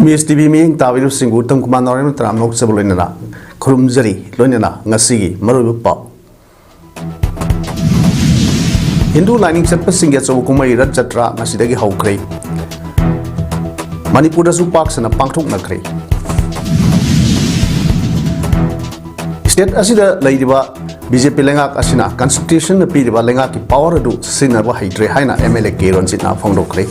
MSTV miyeng tawiru singgu tam kumanawari tram nok sebelumnya kurum jari loinena ngasigi maru pau Hindu lining setpa singya so kumai rat jatra ngasidagi haukre Manipur su pak sana pangthok nakre State asida laidiba BJP lengak asina constitution na piriba lengak ki power du sinarwa haidre haina MLA keron sitna phongdokre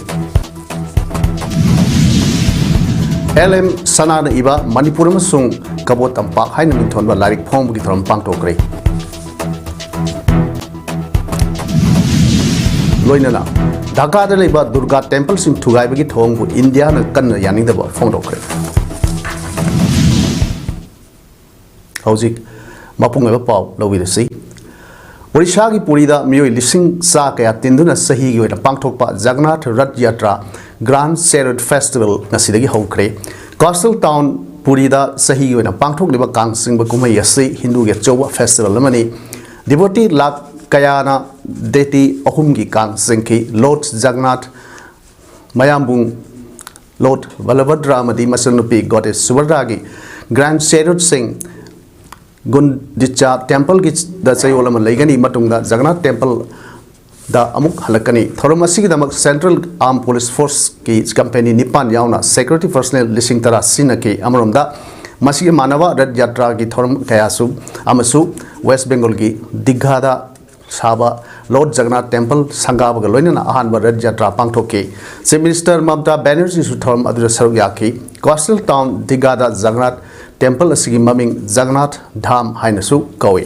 LM Sanana Iba Manipur Masung Kabot Tampak Hai Namithon ba Larik Phong Bugi Thoram Pang Tokre Loinana Dhaka da Leba Durga Temple Sing Thugai Bugi Thong Bu India na kan yaning da ba Phong Tokre Hauzik Mapung eba pau lowi da si Odisha ki puri da miyoi lising sa kaya tinduna sahi gi wena pangthokpa Jagannath Rath Yatra Grand Chariot Festival ngasidagi hokre Coastal Town Puri da sahi gi wena pangthok liba kang singba kumai ase Hindu ge chowa festival lamani devotee lak kayana deti ahum gi kang singki Lord Jagannath Mayambung Lord Balabhadra amadi masanupi goddess Subhadra gi Grand Chariot sing Gundicha Temple ki da sayolam laigani matungda Jagannath Temple da amuk halakani thoramasi damak Central Armed Police Force ki company nipan yauna security personnel lising tara sinaki amromda masigi manawa Rath Yatra ki thoram kayasu amasu West Bengal ki Digha da saba Lord Jagannath Temple sangaba ga loinana ahanba Rath Yatra pangthoki Chief Minister Mamta Banerjee su thoram adura saruk yaki Coastal Town Digha da Jagannath Temple asigi maming Jagannath Dham hainasu kawi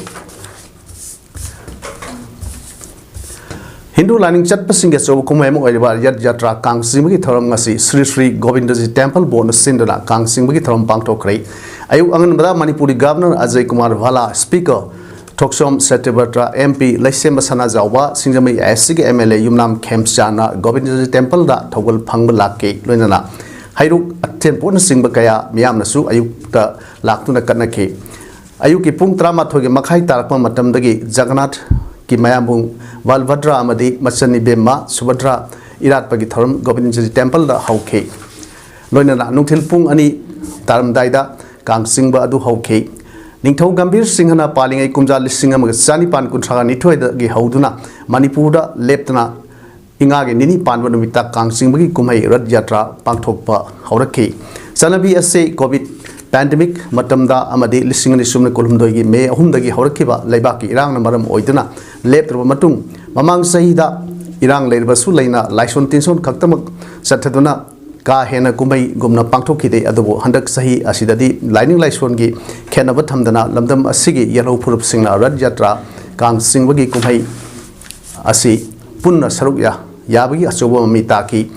Hindu lining chatpa singya so kumai mo oiba Rath Yatra kang singgi thoram ngasi Sri Sri Govindaji Temple bonus sindana kang singgi thoram pangthokre ayu angan bada Manipuri Governor Ajay Kumar Bhala Speaker Thoksom Setibatra MP Laisem Sana Jawa Singjami SC MLA Yumnam Khemchana Govindaji Temple da thogol phangba lakke loinana Hairuk aten pon singba kaya miyamna su ayukta laktuna kanake ayuki pung trama thoge makhai tarakma matamdagi Jagannath ki mayambung Balbhadra amadi masani bemma Subhadra irat pagi thoram Govindaji Temple da hauke loinana nungthil pung ani taramdaida kang singba adu hauke Ningthau Gambir Singhana palingai kumja lising amaga chanipan kunthraga nithoi da gi hauduna Manipur da leptana ingage nini panwa numita kang singbagi kumai Rath Yatra pangthokpa hauraki chanabi ase covid pandemic matamda amadi lisingani sumna kolumdoi gi me ahumdagi haurakiba leibaki irang na maram oiduna leptraba matung mamang sahida irang leiba su leina laison tinson khaktamak sathaduna ka hena kumai gumna pangthokide adubo handak sahi asidadi lining laison gi khenaba thamdana lamdam asigi yellow phurup singna Rath Yatra kang singbagi kumai asi punna sarukya Yabagi Asoba Mitaki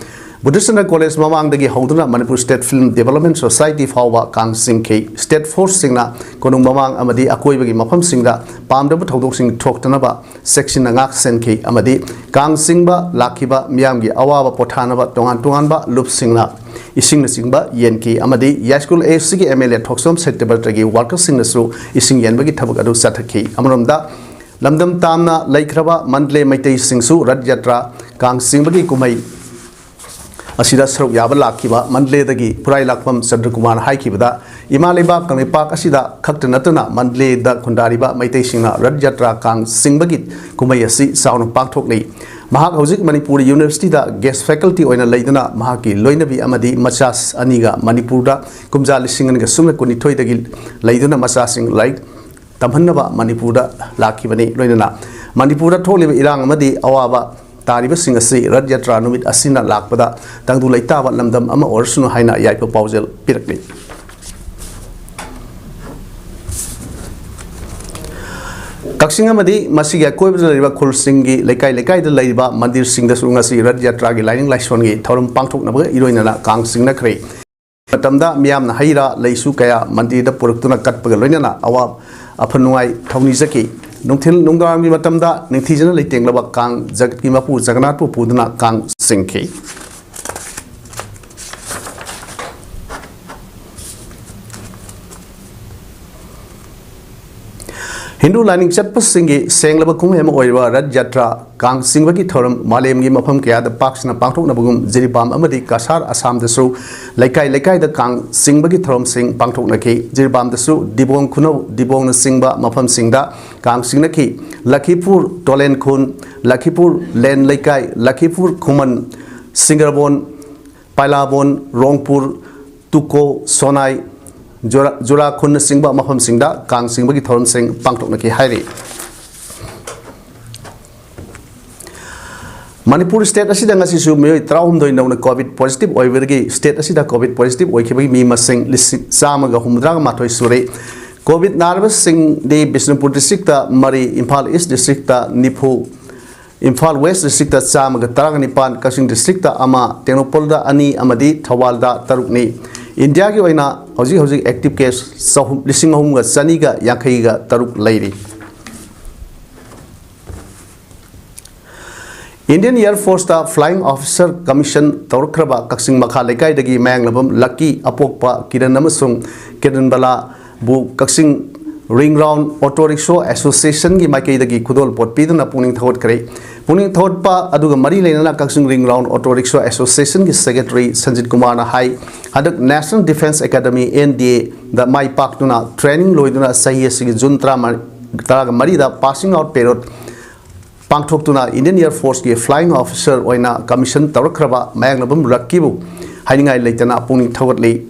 Buddhist College Mamang dagi Hauduna Manipur State Film Development Society Fawa Kang Singki State Force Singna Konung Mamang Amadi Akoi bagi Mapam Singda Pamdaba Thodok Sing Toktanaba Section Ngak Senki Amadi Kang Singba Lakiba Miamgi Awaba Pothanaba Tonganba Lup Singna Ising Singba Yenki Amadi Yashkul AFC MLA Thoksom Setibagi Worker Singnasu Ising Yenbagi Tabakadu Sataki Amramda Lamdam Tamna Laikraba Mandle Maitei Singsu Rath Yatra Kang Singbagi Kumai Asida Saruk Yaba Lakiba Mandle Dagi Purai Lakpam Sadrukuman Haikibada Imaliba Kanipak Asida Kaktanatana Mandle da Kundariba Maitei Singna Rath Yatra Kang Singbagi Kumai Asi Sound Paktokli Mahak Hauzik Manipuri University da guest faculty oina leidana mahaki loinabi amadi machas aniga Manipur da kumja lisingan ga sumna kunithoi dagi leidana machasing like Tamhanaba Manipura Laki Bani Loinana Manipura Toli Irang Madi Awaba Tariba Singasi Rath Yatra Numit Asina Lakpada Tangdu Laitaba Lamdam Ama Orsuno Haina Yaipa Pausel Pirakli Kaksinga Madi Masiga Koibra Riva Kul Singi Lekai Lekai the Laiba Mandir Singh the Sungasi Rath Yatra Lining Laiswangi Thorum Pangtok Naga Iroinana Kang Singna Kre Matamda Miam Haira Laisu Kaya Mandi the Purtuna Katpaga Loinana Awab Apanuai Taunizaki Nungtil Nungarami Matamda Nintijana Liting Laba Kang Zakimapu Zaganatu Puduna Kang Sinki Hindu lining chatpasingi senglaba kumhem oiwa rad yatra kang singbagi thoram malemgi mafam kya da paksna pangthok na bugum jiribam amadi kasar asam dasu laikai da kang singbagi thoram sing pangthok na ki jiribam dasu dibong kuno dibong na singba mafam singda kang singna ki Lakhipur Tolen Khun Lakhipur Len laikai Lakhipur Khuman Singrabon Pailabon Rongpur Tuko Sonai Jura Khun Singba Mafam Singda Kang Singbagi Thoram Sing Pangthok na ki hairi Manipur state asida ngasi su me traum doi na covid positive oivergi state asida covid positive oikibagi mi masing samaga humdraga mathoi sure covid nervous sing de Bishnupur district ta Mari Imphal East district ta Nipu Imphal West district ta samaga tarangnipan Kasing district ta ama Tenopol da ani amadi Thawal da tarukni India ki oina hoji active case lising ahum ga sani ga yakhai ga taruk lairi Indian Air Force ta Flying Officer Commission Tawkraba Kaksing Makha Lekai dagi Manglabam Lucky Apokpa Kiran Namasung Kiran Bala Bu Kaksing Ring Round Auto Rickshaw Association gi Makai dagi Kudol Pot Piduna Puning Thawt Kare Puning Thawt pa aduga Mari Lena Kaksing Ring Round Auto Rickshaw Association gi Secretary Sanjit Kumar na hai Hadak National Defence Academy NDA da Mai Pak Tuna Training Loiduna Sahi Sigi Juntra Mari da Passing Out Period Pangthok tuna Indian Air Force ki Flying Officer oina Commission Tawkraba Mayanglabam Rakibu Haingai Leitana Puning Thawatli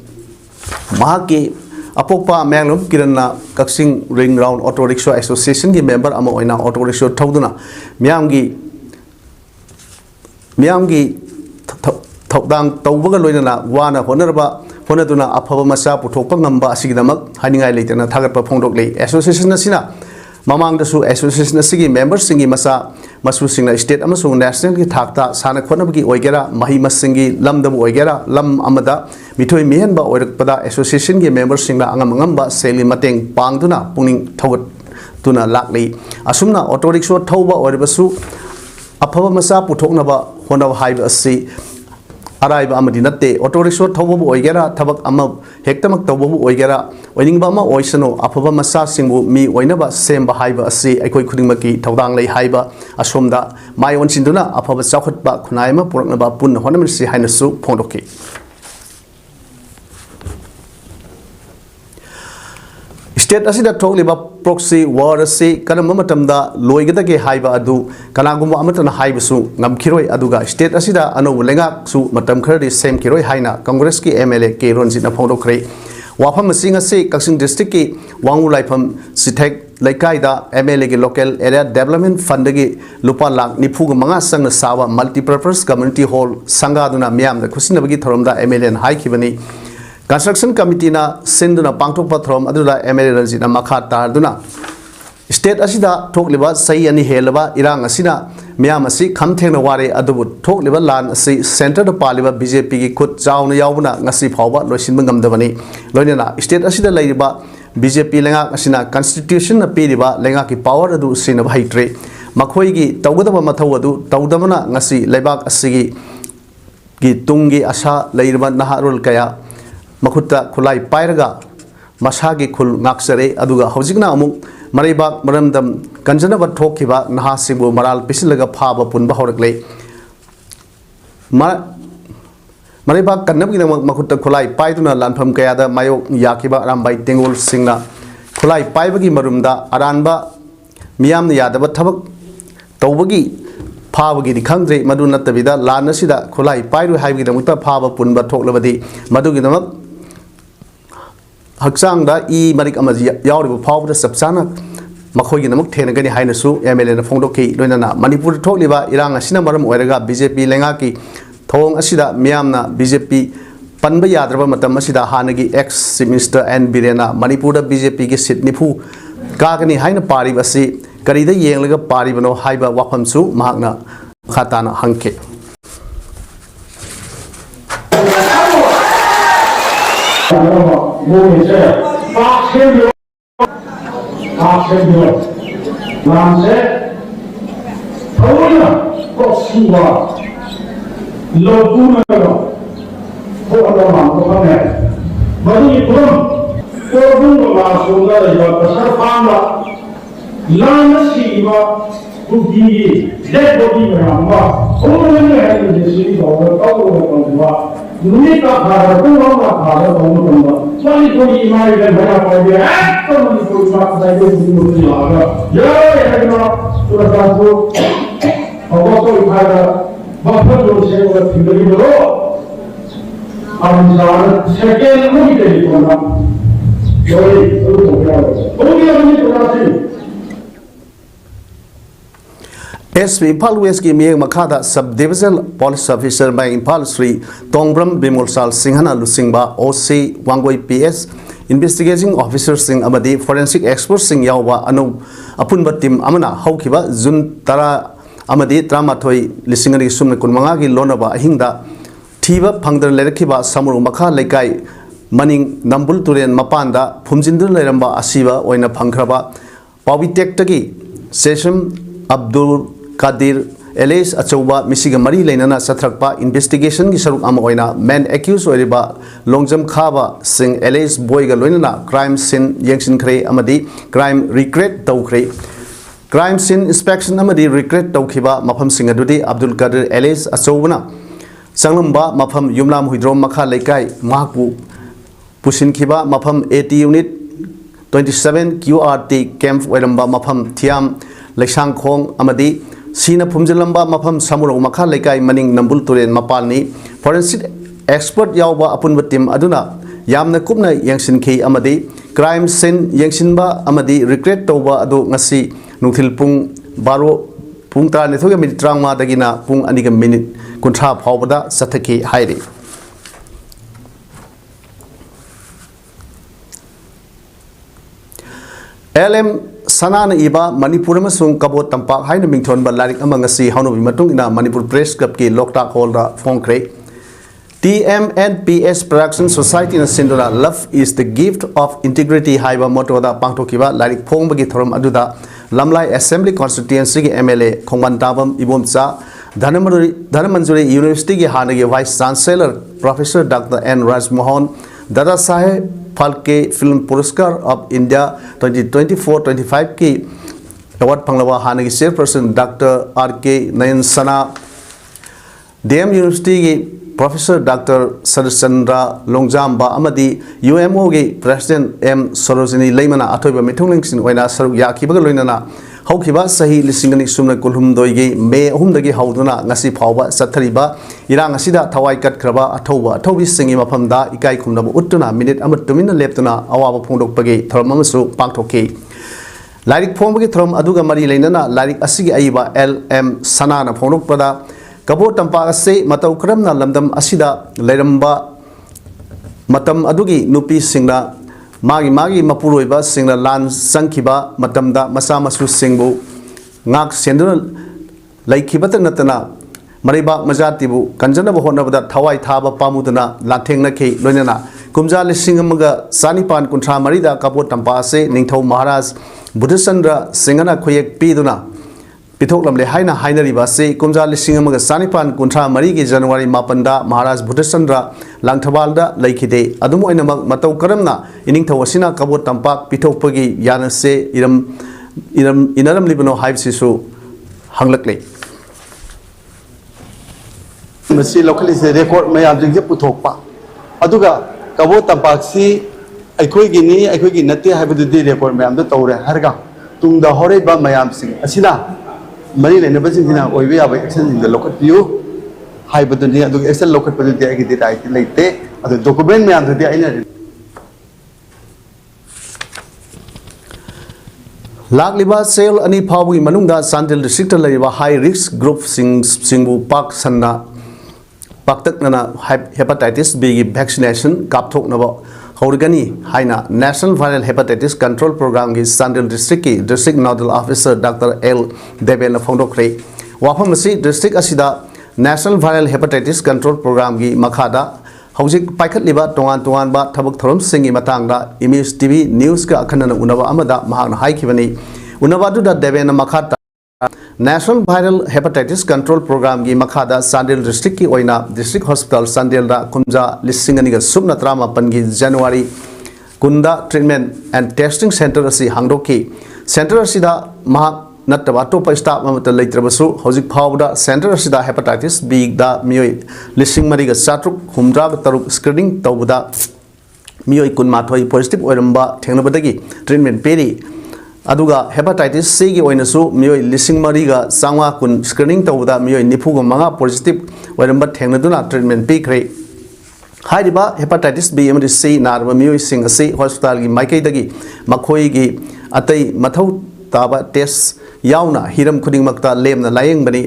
Mahaki Apokpa Mayanglum Kiranna Kaksing Ring Round Auto Rickshaw Association ki member ama oina Auto Rickshaw Thawduna Miyamgi Thawdang Tawbaga Loinana Wana Honoraba Honaduna Apava Masa Puthokpa Ngamba Asigidamak Haingai Leitana Thagatpa Phongdokli Association Nasina Mamang dasu association asigi members singi masa masu singna state amasung national ki thakta sana khonabagi oigera mahi masingi lamdabu oigera lam amada mithoi mihenba oirakpada association ki members singna angam seli mateng pangduna puning thawat tuna lakli asumna auto rickshaw thawba oibasu aphaba masa puthoknaba honaba haiba asi Araiba amadi natte auto rickshaw thawbu oigera thabak ama hektamak tawbu oigera oiningba ama oisano aphaba masa singbu mi oinaba semba haiba asi aikoi khudingmaki thawdang lei haiba asomda mai onchinduna aphaba chawkhatba khunaima puraknaba punna honamsi hainasu phongdoki State asida thokliba proxy war asi kanama matamda loigedage haiba adu kanagumba amatana haibasu ngamkhiroi aduga state asida anu lenga su matam khardi sem kiroi haina Congress ki MLA ke ronjina phongdokre wafam singa se Kaksing district ki wangu laifam sithek laikai da MLA ki local area development fund gi lupa lakh nifu ga manga sang sawa multipurpose community hall sanga duna miam da khusinabagi thoromda MLA hai khibani Construction Committee na senduna pangthok pathrom adula MLA ranjina makha tarduna state asida thokliba sai ani helaba irang asina miyam asi khamthengna ware adubu thokliba lan asi center da paliba BJP ki khut chawna yawbuna ngasi phawba loisinba ngamdabani loinana state asida laiba BJP lenga asina constitution na piriba lenga ki power adu sina haitre makhoi gi tawgadaba mathau adu tawdamana ngasi laibak asigi gi tungi asa laiba naharul kaya Makutta Kulai Pairaga Masagi Kul Naksare Aduga Hosigna Amuk Maribak Maramdam Kanjanaba Tokiba Nahasibu Maral Pisilaga Paba Punba Horakle Maribak Kanabina Makutta Kulai Paituna Lanpam Kayada Mayo Yakiba Rambai Tingul Singna Kulai Paibagi Marumda Aranba Miam Yadaba Tabak Tawagi Pabagi the country Maduna Tavida Lanasida Kulai Pairu Havi the Mutta Paba Punba Toklabadi Maduginama Haksangda E Marik Amazi Yauri Power Sapsana Makoy Namuk Tenagani Hainasu MLA Fondoki Lunana Manipur Toliva Iranga Sinamaram Oeraga BJP Lengaki Tong Asida Miamna BJP Panba Yadraba Matamasida Hanagi ex Minister and Birena Manipur BJP ki Sydnipu Kagani Haina Pari Vasi Karida Yenga Paribano Haiba Wapamsu Magna Khatana Hanke लाना सीवा बुद्धि dead body में हमवा ओमने में है जैसे बाबा काओ बाबा दुनिया का खाना पूरा का खाना बाबा वाली कोई इमारत है बना पाए है तो नहीं कोई बात नहीं दुनिया आगा ये है ना पूरा का तो बाबा को उठाया बाबा जो से वो फिर लो अब इंसान सेकंड में ही टेलीफोन ना जो हो गया नहीं पता सी SP Impal West ki miyeng makhada sub divisional police officer by Impal Sri Tongbram Bimolsal Singhana Lusingba OC Wangoi PS investigating officer sing amadi forensic expert sing yawwa anu apunba team amana haukiba June tara amadi tramathoi lisingani sumna kunmanga ki lonaba ahingda thiba phangdar lerakhiba samuru makha lekai maning nambul turen mapanda phumjindur leramba asiba oina phangkraba Pawitek taki session Abdul Kadir Elias Achauba Misiga Mari Lainana Satrakpa investigation ki saruk ama oina man accused oiriba longjam khaba sing Elias Boyga loinana crime scene yengsin khre amadi crime regret tawkhre crime scene inspection amadi regret tawkhiba mafam sing adudi Abdul Kadir Elias Achaubana sanglamba mafam yumlam huidrom makha leikai mahku pusin khiba mafam 80 unit 27 QRT camp oiramba mafam thiam Laisang Khong amadi Sina Pumjalamba Mapam Samuro Makha Lekai Maning Nambul Turen Mapalni forensic expert Yauba Apun Batim Aduna Yamna Kupna Yangsin Ki Amadi crime scene Yangsinba Amadi regret Toba Adu Ngasi Nutil Pung Baro Pung Tra Nethoga Mitrangma Dagina Pung Aniga Minute Kuntra Pawada Sataki Hairi LM Sanana iba Manipur amasung kabot tampak haina mingthon ba larik ama ngasi haunobi matung ina Manipur Press Club ki Loktak Hall da phongkre TMNPS Production Society na sindora love is the gift of integrity haiba motto da pangthokiba larik phongba gi thorom aduda Lamlai Assembly Constituency ki MLA Khongban Tabam Ibomcha Dhanamanjuri University ki hanagi Vice Chancellor Professor Dr. N. Raj Mohan Dada Saheb Phalke Film Puraskar of India 2024-25 ki award panglawa hanagi chairperson Dr. R.K. Nayan Sana DM University ki Professor Dr. Sarachandra Longjamba amadi UMO ki President M. Sarojini Laimana athoiba mithonglingsin oina saruk yakibaga loinana haukiba sahi lisingani sumna kulhumdoi me ahumdagi hauduna ngasi phawba sathariba irang asida thawai katkraba athobi singi maphamda ikai khumnaba uttuna minute amat tumina leptuna awaba phongdokpagi thoram amasu pangthoki lairik phongbagi thoram aduga mari leinana lairik asigi aiba LM Sanana phongdokpada kabo tampa ase matau kramna lamdam asida leiramba matam adugi nupi singna magi mapuroiba singna lan sangkiba matamda masa masu singbu ngak senduna laikibata natana mariba majatibu kanjana bahonabada thawai thaba pamudana lathengna ke loinana kumja lisingamaga sanipan kuntra marida kapot tampa ase ningthau maharaj buddhasandra singana khoyek piduna Pitoklamle haina hainariba se kumja lisingamaga sanipan kuntra marigi January mapanda Maharaj Buddhasandra Langthabalda laikide adumo inamak matau karamna iningthaw asina kabot tampak pitokpagi yana se inaram libano haibsisu hanglakle masi locally se record mayam jingje puthokpa aduga kabot tampak si aikoi gini aikoi gi natte haibadu di record mayam da tawre harga tungda hore ba mayam sing asina Mari lain apa sih kita oiwe apa action in the local view high betul ni aduk action local betul dia kita right late atau dokumen में Andhra dia ini Lagliba sale ani phawi manungda Sandil district laiba high risk group singbu pak sanna paktak nana hepatitis B gi vaccination kapthok nabo Horgani Haina National Viral Hepatitis Control Program ki Sandil District ki District Nodal Officer Dr. L. Deben Fondokre Wafamasi District Asida National Viral Hepatitis Control Program ki Makhada Hojik Paikat Liba Tongan ba Tabuk Thorum Singi Matangda Image TV News ka Akhanana Unaba Amada Mahana Haikivani Unabadu da Deben Makhata National Viral Hepatitis Control Program ki Makhada Sandil District ki oina District Hospital Sandil da Kumja Lisinganiga Subna Trama Pangi January Kunda Treatment and Testing Center asi hangdoki center असिदा महाक नत्तबा अटोप staff अमत लेत्रबसु हौजिक फावदा center असिदा hepatitis B दा मियोय लिसिंग मरिगा चाट्रुक हुमद्राग तरुक स्क्रीनिंग तौबदा मियोय कुनमाथोय पॉजिटिव ओइरंबा थेंगनबदगी ट्रीटमेंट पेरी अदुगा हेपेटाइटिस सी गी ओइनसु मियोय लिसिंग मरिगा चांवा कुन स्क्रीनिंग तौबदा मियोय निफुगा मंगा पॉजिटिव ओइरंबा थेंगनदुना ट्रीटमेंट पीख्रे हाइरिबा हेपेटाइटिस बी एमडी सी नारबा मियोय सिंग असि हॉस्पिटल गी माइकैदगी मखोयगी अतै मथौ ताबा टेस्ट यावना हिरम खुदिंगमक्ता लेमना लायेंगबनी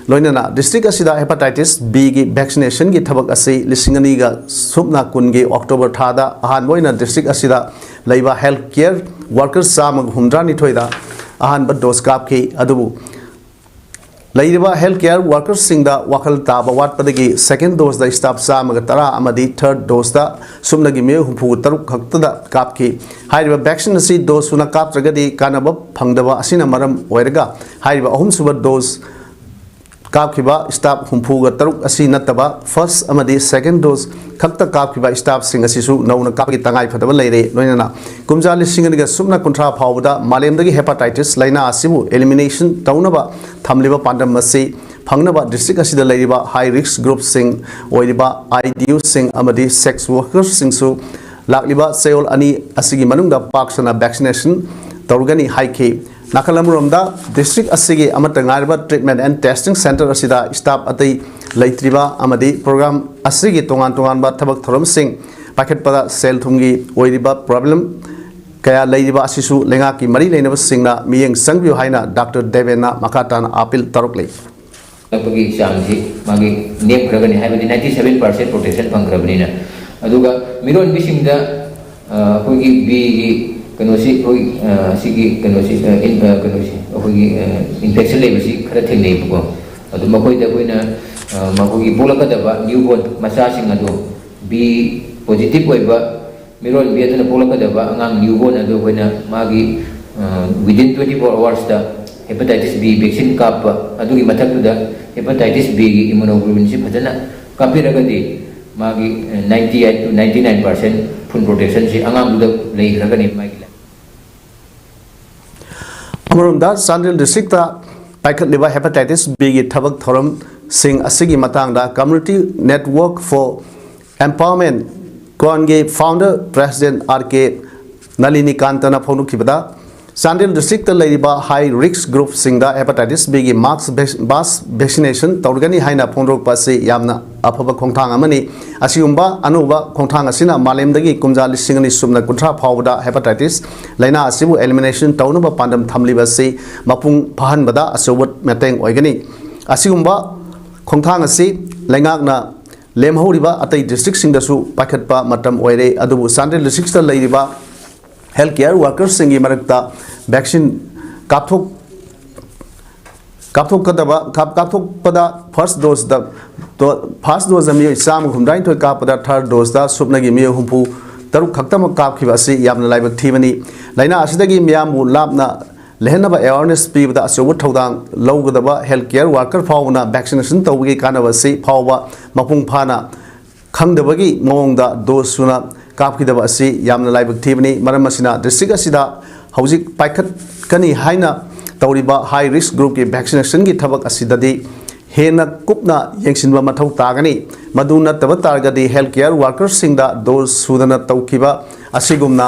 लोइनना डिस्ट्रिक्ट असिदा हेपेटाइटिस बी गी वैक्सीनेशन गी थबक असि लिसिंगनी गा सुबना कुनगी अक्टोबर थादा अहानबोइना डिस्ट्रिक्ट असिदा लैबा हेल्थ केयर वर्कर्स सामग हुमद्रा निथोइदा अहानबा डोज कापखि अदुबु लैरिबा हेल्थ केयर वर्कर्स सिंगदा वाखल ताबा वाटपदगी सेकंड डोज दा स्टाफ सामग तरा अमदी थर्ड डोज दा सुमनगी मे हुफु तरुक खक्तदा कापखि हाइरिबा वैक्सीन असि डोज सुना कापत्रगदी कानबा फंगदबा असिना मरम ओइरगा हाइरिबा अहुम सुबा डोज कापखिबा स्टाफ हुफुगा तरुक असि नत्तबा फर्स्ट अमदी सेकंड डोज खक्ता कापखिबा स्टाफ सिंग असिसु नौना कापगी तंगाई फदबा लैरे लोइनना कुमजा लिसिंगनिगा सुमना कुंथ्रा फावदा मालेमदगी हेपेटाइटिस लाइना असिबु एलिमिनेशन तौनबा थमलिबा पांडम असी फंगनबा डिस्ट्रिक्ट असिदा लैरिबा हाई रिस्क ग्रुप सिंग ओइरिबा आईडीयू सिंग अमदी सेक्स वर्कर्स सिंगसु लाक्लिबा सेओल अनि असिगी मनुंगदा पाक्सना वैक्सीनेशन तौरगनी हाइखि नाकलमरोमदा डिस्ट्रिक्ट असिगी अमतंगारिबा ट्रीटमेंट एंड टेस्टिंग सेंटर असिदा स्टाफ अतै लैत्रिबा अमदी प्रोग्राम असिगी तोंगान तोंगानबा थबक थोरम सिंग पाखेटपदा सेल थुंगी ओइरिबा प्रॉब्लम कया लैरिबा असिसु लेंगा की मरी लेनबा सिंगना मियेंग संगबियो हाइना डॉक्टर देवेना मकातान अपील तरुकले लगभगी चांगसी मागी नेम खरगनी हाइबदी 97% प्रोटेक्शन फंगरबनीना अदुगा मिरोन बिसिंगदा कोगी बी कनोसी कोई सिगी कनोसी कनोसी कोगी इन्फेक्शन लेबसी खरा थेंगनेबको अदु मखोइदा कोइना मखोगी बोलकदबा न्यूबॉर्न मचासिंग अदु बी पॉजिटिव ओइबा मिरोन बी अदुना बोलकदबा अंगांग न्यूबॉर्न अदु कोइना मागी विदिन 24 आवर्स दा हेपेटाइटिस बी वैक्सीन काप अदुगी मथक्तुदा हेपेटाइटिस बी गी इम्यूनोग्लोबुलिन सि फजना कापिरगदी मागी 98 to 99% फुल प्रोटेक्शन सि अंगांगदुदा लेइग्रगनी मागी अमरोंदा चांदेल डिस्ट्रिक्ट पाइखटलिबा हेपेटाइटिस बी गी थबक थोरम सिंग असिगी मतंगदा कम्युनिटी नेटवर्क फॉर एम्पावरमेंट कोनगे फाउंडर प्रेसिडेंट आरके नलिनी कांतना फोनुखिबदा चांदेल डिस्ट्रिक्ट लैरिबा हाई रिस्क ग्रुप सिंगदा हेपेटाइटिस बी गी मार्क्स वैक्सीनेशन तौरगनी हाइना फोंरोकपासे यामना अफबा खोंथांग अमनी असिगुंबा अनुबा खोंथांग असिना मालेमदगी कुमजा लिसिंगनी सुमना कुंथ्रा फावदा हेपेटाइटिस लाइना असिबु एलिमिनेशन तौनबा पांडम थमलिबासे मपुंग फहनबदा अचौबत मेटेंग ओइगनी असिगुंबा खोंथांग असि लैंगाकना लेमहौरिबा अतै डिस्ट्रिक्ट सिंगदसु पाखटपा मतम ओइरे अदुबु चांदेल डिस्ट्रिक्ट लैरिबा हेल्थ केयर वर्कर्स सिंगी मरक्ता वैक्सीन कापथोकपदा फर्स्ट डोज द फर्स्ट डोज मियो चाम हुमदाइन थोय कापदा थर्ड डोज द सुपनगी मियो हुंफु तरुक खक्तम कापखिबा असि यामना लाइबक थीबनी लाइना असिदगी मियामु लापना लेहनबा अवेयरनेस पीबदा अचौब थौदांग लौगदबा हेल्थ केयर वर्कर फावना वैक्सीनेशन तौबगी कानबसि फावबा मपुंग फाना खंगदबगी मओंगदा डोज सुना कापखिदबा असि यामना लाइबक थीबनी मरम असिना डिस्ट्रिक्ट असिदा हौजिक पाइखट कनी हाइना तौरिबा हाई रिस्क ग्रुप की वैक्सीनेशन की थबक असिददी हेना कुपना येंसिनबा मथौ तागनी मदु नत्तबा तारगदी हेल्थ केयर वर्कर्स सिंगदा डोज सुदना तौखिबा असिगुमना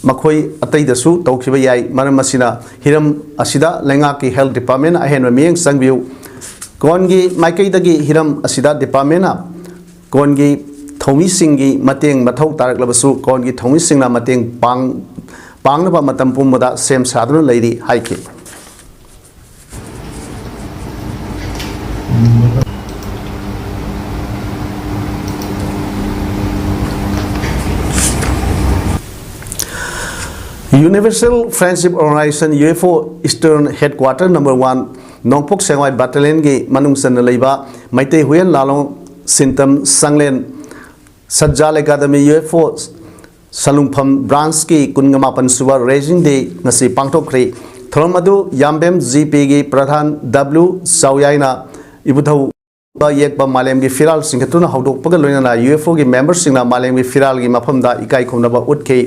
मखोई अतैदसु तौखिबा याई मरम असिना हिरम असिदा लेंगा की हेल्थ डिपार्टमेंट अहेन मियेंग संगबियु कोनगी माइकैदगी हिरम असिदा डिपार्टमेंट कोनगी थौमी सिंगी मतेंग मथौ तारकलबसु कोनगी थौमी सिंगना मतेंग पांगनबा मतम पुमदा सेम साधन Larry हाइके universal friendship organisation UFO eastern headquarter number 1 नोंगपोक सेंवाई बटालियन की मनुंगसन लैबा मैते हुयन लालों सिंतम संगलेन सज्जाल एकेडमी यूएफओ सलुंगफम ब्रांच की कुनगमापन सुबह रेजिंग डे नसी पांगथोखरे थोरमदु यामबेम जीपी की प्रधान डब्ल्यू साउयाइना इबुथौ येकबा मालेम की फिराल सिंगतुना हौदोकपगा लोइना यूएफओ की मेंबर्स सिंगना मालेम की फिराल की मफमदा इकाई खोनबा उठके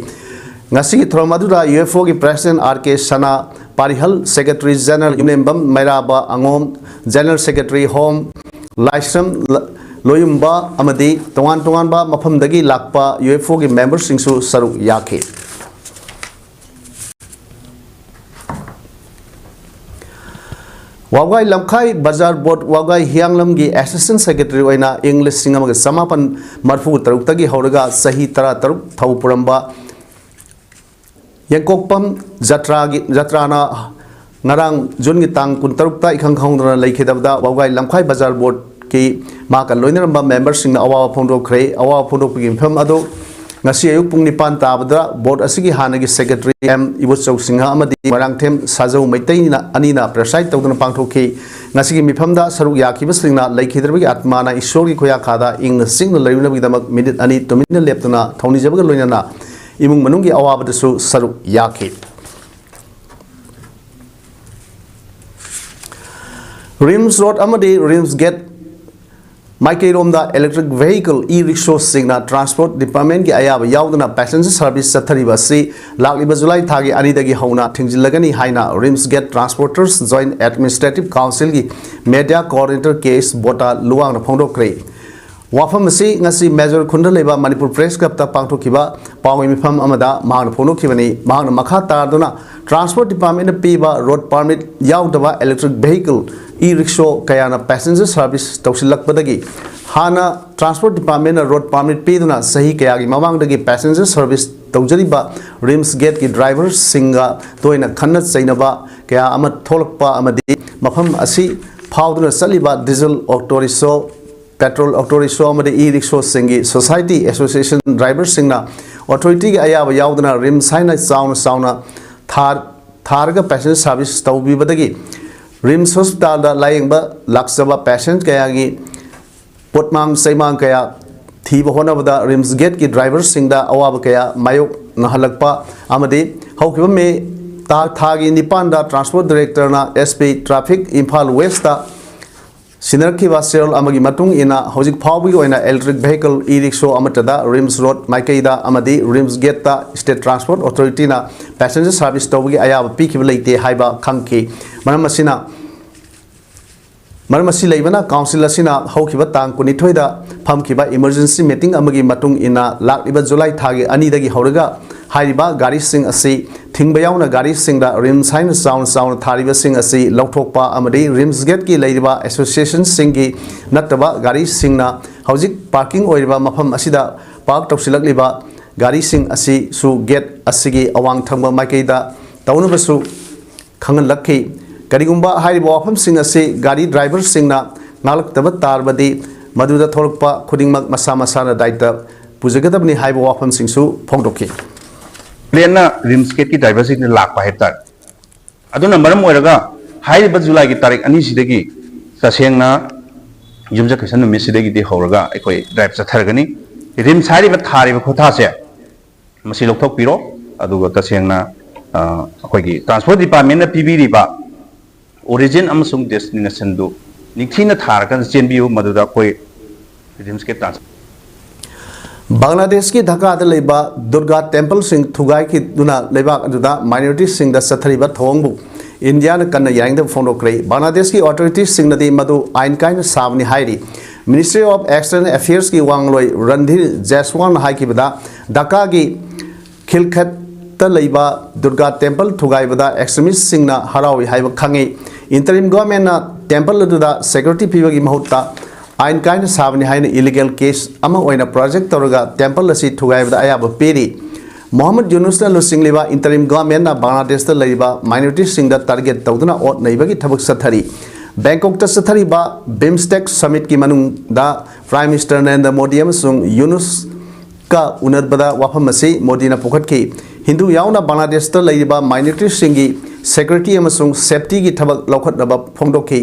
ngasi ki throm adura UFO ki president RK Sana Parihal secretary general Yunembam Mairaba Angom general secretary home Laisram Loyumba amadi tongan ba mafam dagi lakpa UFO ki members singsu saruk yakhe Wagai Lamkai Bazar Board Wagai Hianglam gi Assistant Secretary oina English singamaga samapan marfu taruk tagi hauraga sahi tara taruk thau puramba Yangkokpam Jatrana ngarang Jun gi tang kun taruk ta ikhang khangdra leikhedabda Wagai Lamkai Bazar Board ki maka loinaramba members singna awa phondo khre awa phondo pigim pham ado ngasi ayuk pung nipan tabada board asigi hanagi secretary M Ibuchau Singha amadi marangthem sajau maitaina anina preside tawduna pangthoki ngasi gi mifamda saruk yakhiba singna leikhidrbi atmana ishori khoya khada ingna singna leirunabgi damak minute ani tomina leptuna thoni jabaga loinana imung manungi awabadasu saruk yakhi Rims Road amadi Rims Gate Michael Romda electric vehicle e-rickshaw singna transport department ki ayaba yaudana passenger service sathariba si lakliba July thagi ani dagi hauna thingzilagani haina Rims Gate Transporters Joint Administrative Council ki media coordinator case bota luang na phongdok kre wafam si ngasi major khunda leba Manipur Press Club ta pangthokiba pawi mifam amada mahana phonokibani mahana makha tarduna transport department na piba road permit yaudaba electric vehicle e-rickshaw kayana passenger service tawsilakpadagi hana transport department na road permit piduna sahi kayagi mamangdagi passenger service tawjariba Rims Gate ki driver singa toina khanna chainaba kaya ama tholakpa amadi mafam asi phawduna saliba diesel auto rickshaw petrol auto rickshaw amadi e-rickshaw singi society association driver singna authority ki ayaba yauduna Rims haina sauna tharga passenger service tawbibadagi Rims Hospital da layingba laksaba patient kaya gi potmang saimang kaya thiba honabada Rims Gate ki driver singda awaba kaya mayok nahalakpa amadi haukiba me thagi nipan da transport director na SP traffic Imphal West da sinarkiba serial amagi matung ina hojik phawbi oina electric vehicle e-rickshaw amatada Rims Road Maikaida amadi Rims Gate ta state transport authority na passenger service tawgi ayaba pikiba leite haiba khangki Maramasi leibana council asina haukiba tang kunithoida phamkiba emergency meeting amagi matung ina lakliba July thagi ani dagi hauraga haiba gari sing asi thingba yauna gari singda Rims haina sound thariba sing asi lauthokpa amadi Rims Gate ki leiba association singi nataba gari singna hojik parking oiriba mafam asida park tawsilakliba gari sing asi su gate asigi awang thangba maikeida taunabasu khangan lakhi Karigumba Hariba wafam sing asi gari driver singna ngalaktabat tarbadi maduda thorokpa khudingmak masa masana daita pujagadabni haiba wafam singsu phongdoki plena Rims Gate ki driver sing lakpa hektar aduna maram oiraga haiba July ki tarik ani sidagi tasengna yumja khasan numi sidagi di horaga ekoi drive chathargani Rims hariba thariba khotha se masi lokthok piro aduga tasengna akhoi transport department na pibiriba origin amasung destination do nikthina tharkan chenbiu maduda koi Rims Gate trans Bangladesh ki Dhaka da leba Durga temple sing thugai ki duna leba aduda minority sing da sathariba thongbu India na kanna yang da phono krei Bangladesh ki authorities sing nadi madu ain kain sabni hairi Ministry of External Affairs ki wangloi Randhir Jaiswal hai ki bada Dhaka ki khilkhat ta leba Durga temple thugai bada extremist sing na harawi haiba khangi interim government na temple aduda security piba ki mahutta ain kain sabni haina illegal case ama oina project toraga temple asi thugai bada ayaba peri Muhammad Yunus na lusing liba interim government na Bangladesh ta leiba minority sing da target tawduna ot neiba ki thabak sathari Bangkok ta sathari ba BIMSTEC summit ki manung da Prime Minister Narendra Modi amasung Yunus ka unat bada wafam asi Modi na pukhat ki Hindu yauna Bangladesh ta leiba minority singi security amasung safety ki thabak lokhat naba phongdokhi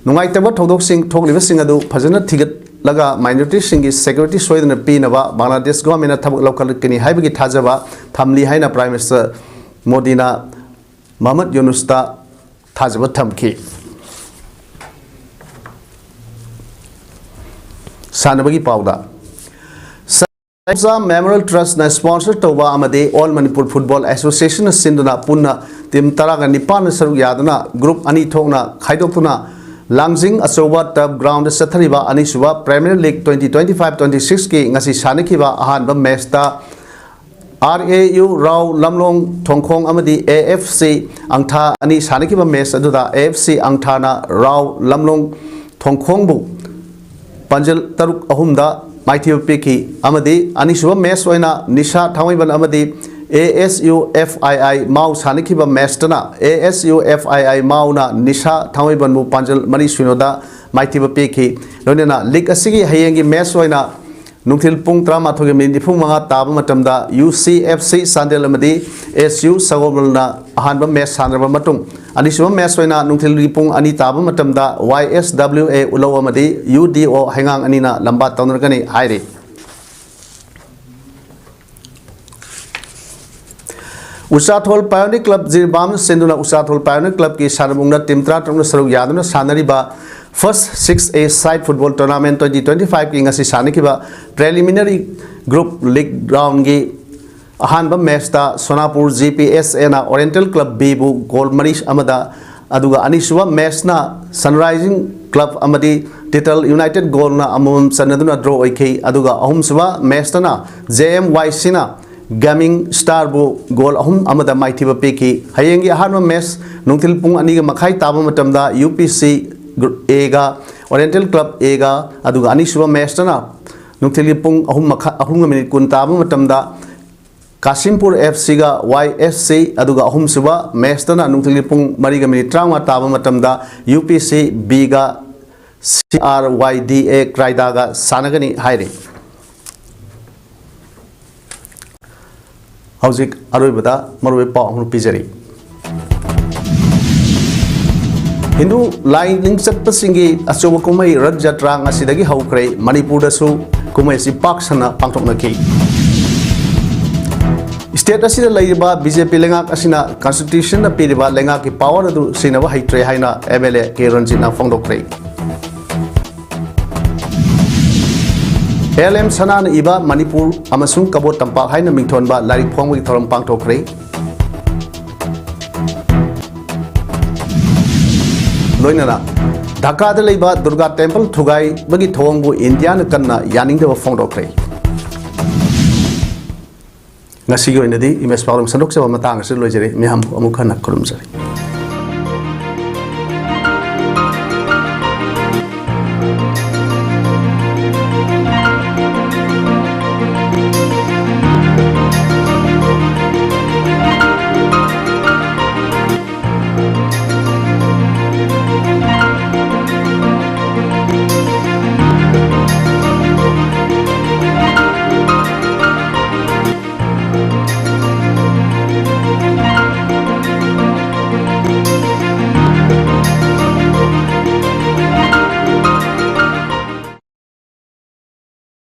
nungai taba thodok sing thokliba sing adu phajana thigat laga minority singi security soidana pinaba Bangladesh government na thabak lokhalkani haibagi thajaba thamli haina Prime Minister Modi na Muhammad Yunus ta thajaba thamki sanabagi pauda Memorial Trust na sponsor toba amade All Manipur Football Association sinduna punna tim taraga nipan saruk yaduna group ani thokna khaidokuna Langjing Asoba Turf Ground Sathariba Anisuba Premier League 2025-26 ki ngasi sanikiba ahanba match ta RAU Rao Lamlong Thongkhong amadi AFC Angtha ani sanikiba match aduda AFC Angtha na Rao Lamlong Thongkhong bu Panjal Taruk ahumda Mighty Piki Amadi Anisuba match oina Nisha Thawaiban amadi ASUFII Mau Sanikiba Mestana ASUFII Mau na Nisha Thawaiban mu Panjal Mani Swinoda Mighty Piki Lonena League Asigi Hayengi match oina Nungtil Pung Trama Thogi Mini Pumanga Taba Matamda UCFC Sandel Amadi SU Sagobulna Hanba match Sandraba Matung Anisuba match oina Nungtil Pung Ani Taba Matamda YSWA Ulo Amadi UDO Hangang Anina Lamba Taunragani Hairi Usathol Pioneer Club Zirbam Sinduna Usathol Pioneer Club ki Sarabungna Timtra Tramna Saruk Yaduna Sanariba First 6A Side Football Tournament 2025 ki ngasi sanikiba preliminary group league round gi ahanba match ta Sonapur GPS na Oriental Club B bu goal marish amada aduga anisuba match na Sunrising Club amadi Title United goal na amum sanaduna draw oike aduga ahum suba match na JMYC na Gaming Star bu goal ahum amada Mighty Peki hayengi ahanba match nungtil pung ani ga makhai taba matamda UPC A ga Oriental Club A ga aduga anisuba match na nungtil pung ahum minute kun taba matamda Kasimpur FC ga YSC aduga ahum suba match na nungtil pung mariga minute trauma taba matamda UPC B ga CRYDA Kraida ga sanagani haire Hauzik Aroibada Marwe Pa Pizari Hindu Lining Satpasingi Asoba Kumai Rajatra Asidagi Haukre Manipur Dasu Kumai Si Paksana Pangtok Naki State Asida Laiba BJP Lenga Asina Constitution Piriba Lenga ki power du Sinava Haitre Haina MLA Keranjina Fongdokre LM Sanan Iba Manipur Amasung Kabot Tampak Haina Mington ba Larik Pong with Thoram Pang Tokre Loinana Dhaka de Leba Durga Temple Thugai Bagi Thongbu Indian Kanna Yaning de Fong Tokre Nasigo in the day, Imes Palam Sanok Matang, Silojere, Miham Amukana Kurumsari.